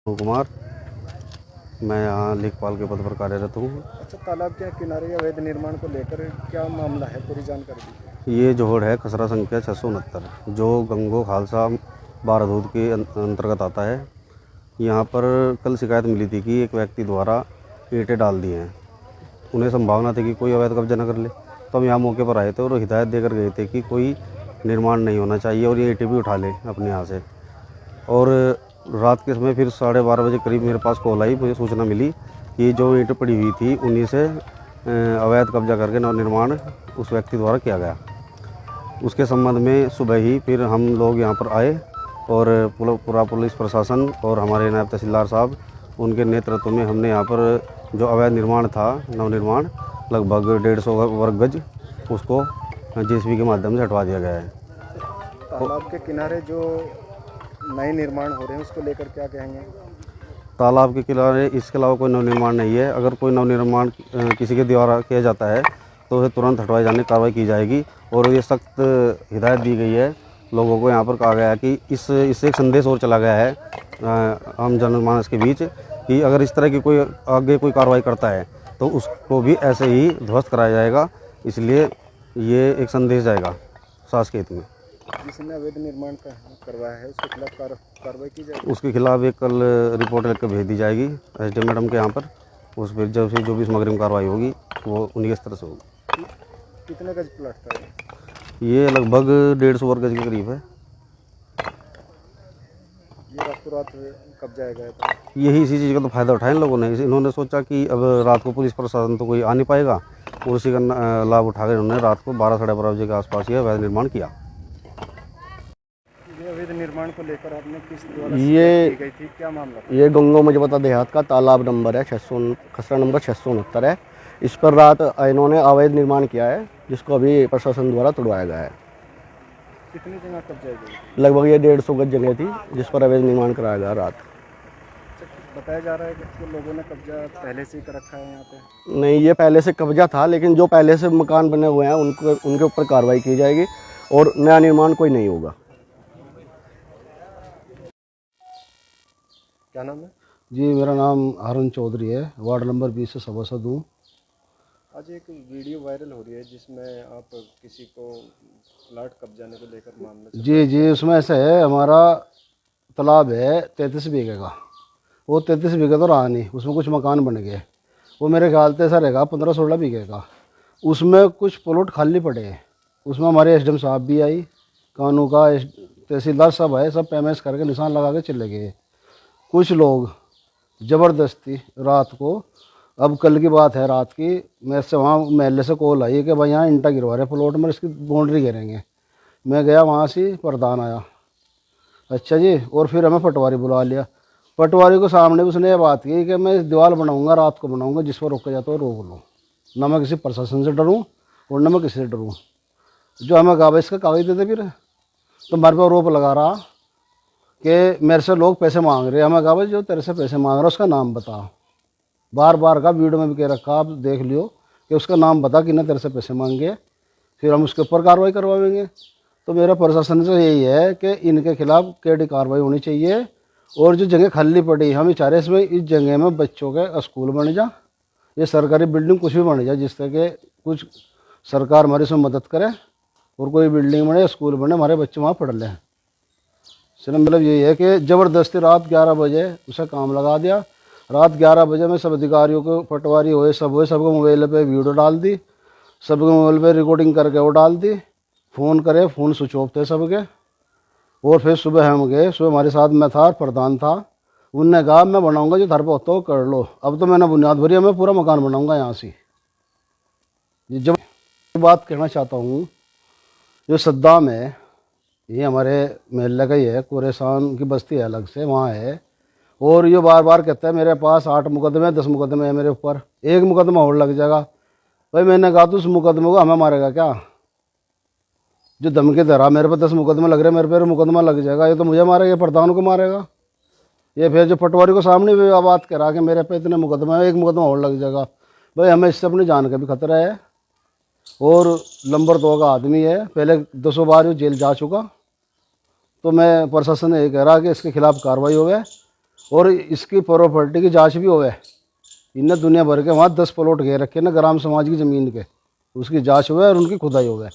कुमार, मैं यहाँ लेखपाल के पद पर कार्यरत हूँ। अच्छा, तालाब के किनारे अवैध निर्माण को लेकर क्या मामला है, पूरी जानकारी दीजिए। ये जोड़ है खसरा संख्या 669 जो गंगो खालसा बारादूध के अंतर्गत आता है। यहाँ पर कल शिकायत मिली थी कि एक व्यक्ति द्वारा ईंटें डाल दी हैं। उन्हें संभावना थी कि कोई अवैध कब्जा न कर ले, तो हम यहाँ मौके पर आए थे और हिदायत देकर गए थे कि कोई निर्माण नहीं होना चाहिए और ये ईंटें भी उठा ले अपने यहाँ से। और रात के समय फिर 12:30 बजे करीब मेरे पास कॉल आई, मुझे सूचना मिली कि जो ईंट पड़ी हुई थी उन्हीं से अवैध कब्जा करके नवनिर्माण उस व्यक्ति द्वारा किया गया। उसके संबंध में सुबह ही फिर हम लोग यहाँ पर आए और पूरा पुलिस प्रशासन और हमारे नायब तहसीलदार साहब उनके नेतृत्व में हमने यहाँ पर जो अवैध निर्माण था नवनिर्माण लगभग 150 वर्ग गज उसको जेसीबी के माध्यम से हटवा दिया गया है। तालाब के किनारे जो नए निर्माण हो रहे हैं उसको लेकर क्या कहेंगे? तालाब के किनारे इसके अलावा कोई नवनिर्माण नहीं है। अगर कोई नवनिर्माण किसी के द्वारा किया जाता है तो उसे तुरंत हटवाए जाने की कार्रवाई की जाएगी। और ये सख्त हिदायत दी गई है लोगों को। यहाँ पर कहा गया है कि इससे एक संदेश और चला गया है आम जनमानस के बीच कि अगर इस तरह की कोई आगे कोई कार्रवाई करता है तो उसको भी ऐसे ही ध्वस्त कराया जाएगा। इसलिए ये एक संदेश जाएगा शासकीय हित में। जिसने अवैध निर्माण करवाया है उसके खिलाफ कार्रवाई की जाएगी। उसके खिलाफ एक कल रिपोर्ट लिखकर भेज दी जाएगी एसडीएम मैडम के यहाँ पर। उस पर जब से जो भी समग्र में कार्रवाई होगी वो उन्हीं के स्तर से होगी। कितने गज प्लाट था ये लगभग 150 वर्ग गज के करीब है। ये रातों रात कब्जा गया था। यही इसी चीज़ का तो फ़ायदा उठाया इन लोगों ने। इन्होंने सोचा कि अब रात को पुलिस प्रशासन तो कोई आ नहीं पाएगा और उसी का लाभ उठाकर इन्होंने रात को 12 साढ़े 12 बजे के आसपास ये अवैध निर्माण किया। ये अवैध निर्माण को लेकर आपने किस द्वारा शिकायत की गई थी, क्या मामला था? ये गंगो मजबता देहात का तालाब नंबर है 600, खसरा नंबर 669 है। इस पर रात इन्होंने अवैध निर्माण किया है जिसको अभी प्रशासन द्वारा तोड़वाया गया है। कितनी जगह कब्जा गई? लगभग ये 150 गज जगह थी जिस पर अवैध निर्माण कराया गया रात। बताया जा रहा है कि लोगों ने कब्जा पहले से ही कर रखा है यहाँ पे। नहीं, ये पहले से कब्जा था, लेकिन जो पहले से मकान बने हुए हैं उनके ऊपर कार्रवाई की जाएगी और नया निर्माण कोई नहीं होगा। क्या नाम है? जी, मेरा नाम हारून चौधरी है, वार्ड नंबर 20 से सभासद हूँ। आज एक वीडियो वायरल हो रही है जिसमें आप किसी को प्लाट कब्जाने को लेकर मामला। जी, उसमें ऐसा है, हमारा तालाब है 33 बीघे का। वो 33 बीघे तो रहा नहीं, उसमें कुछ मकान बन गए। वो मेरे ख्याल से ऐसा रहेगा 15-16 बीघे का। उसमें कुछ प्लॉट खाली पड़े हैं। उसमें हमारे एसडीएम साहब भी आई, कानून का तहसीलदार सब आए, सब पैमेंट करके निशान लगा के चले गए। कुछ लोग ज़बरदस्ती रात को, अब कल की बात है रात की, मेरे से वहाँ महल्ले से कॉल आई कि भाई यहाँ ईंटा गिरवा रहे प्लॉट में, इसकी बाउंड्री घेरेंगे। मैं गया, वहाँ से प्रधान आया, अच्छा जी, और फिर हमें पटवारी बुला लिया। पटवारी को सामने उसने ये बात की कि मैं इस दीवार बनाऊंगा, रात को बनाऊंगा, जिस पर रोका जाता है रोक लो। ना मैं किसी प्रशासन से डरूँ और ना मैं किसी से डरूँ। जो हमें कहा इसका कागज देते फिर, तो हमारे पर रोप लगा रहा कि मेरे से लोग पैसे मांग रहे हैं। हमें कहा जो तेरे से पैसे मांग रहा है उसका नाम बता। बार बार का वीडियो में भी कह रखा, आप देख लियो कि उसका नाम बता कि ना तेरे से पैसे मांगे, फिर हम उसके ऊपर कार्रवाई करवाएंगे। तो मेरा प्रशासन से यही है कि इनके खिलाफ कड़ी कार्रवाई होनी चाहिए। और जो जगह खाली पड़ी, हम चाह रहे इसमें इस जगह में बच्चों के स्कूल बन जा, ये सरकारी बिल्डिंग कुछ भी बन जाए, जिससे कि कुछ सरकार हमारी इसमें मदद करे और कोई बिल्डिंग बने, स्कूल बने, हमारे बच्चे वहाँ पढ़ लें। सिर्फ मतलब यही है कि ज़बरदस्ती रात 11 बजे उसे काम लगा दिया। रात 11 बजे में सब अधिकारियों को, पटवारी हुए, सबको मोबाइल पे वीडियो डाल दी, सबके मोबाइल पे रिकॉर्डिंग करके वो डाल दी। फ़ोन करे, फ़ोन स्विच ऑफ थे सबके। और फिर सुबह हम गए, सुबह हमारे साथ में था, प्रधान था, उनने कहा मैं बनाऊंगा, जो घर पर होता हो कर लो। अब तो मैंने बुनियाद भरी है, मैं पूरा मकान बनाऊंगा यहाँ से। जब बात कहना चाहता हूँ, जो सद्दाम है ये हमारे महल्ले का ही है, कुरेशान की बस्ती है अलग से, वहाँ है। और ये बार बार कहता है मेरे पास 8 मुकदमे 10 मुकदमे है मेरे ऊपर, एक मुकदमा और लग जाएगा। भाई मैंने कहा तो उस मुकदमे को हमें मारेगा क्या? जो धमकी दे रहा मेरे पे 10 मुकदमे लग रहे, मेरे पे मुकदमा लग जाएगा, ये तो मुझे मारेगा, प्रधान को मारेगा। ये फिर जो पटवारी को सामने भी बात करा कि मेरे पे इतने मुकदमा है, एक मुकदमा और लग जाएगा। भाई हमें इससे अपनी जान का भी खतरा है। और नंबर 2 का आदमी है, पहले 200 बार वो जेल जा चुका। तो मैं प्रशासन ने ये कह रहा कि इसके खिलाफ कार्रवाई हो गए और इसकी प्रॉपर्टी की जांच भी होवे। इनने दुनिया भर के वहाँ 10 प्लॉट घेर रखे ना ग्राम समाज की ज़मीन के, उसकी जांच हुए और उनकी खुदाई हुए।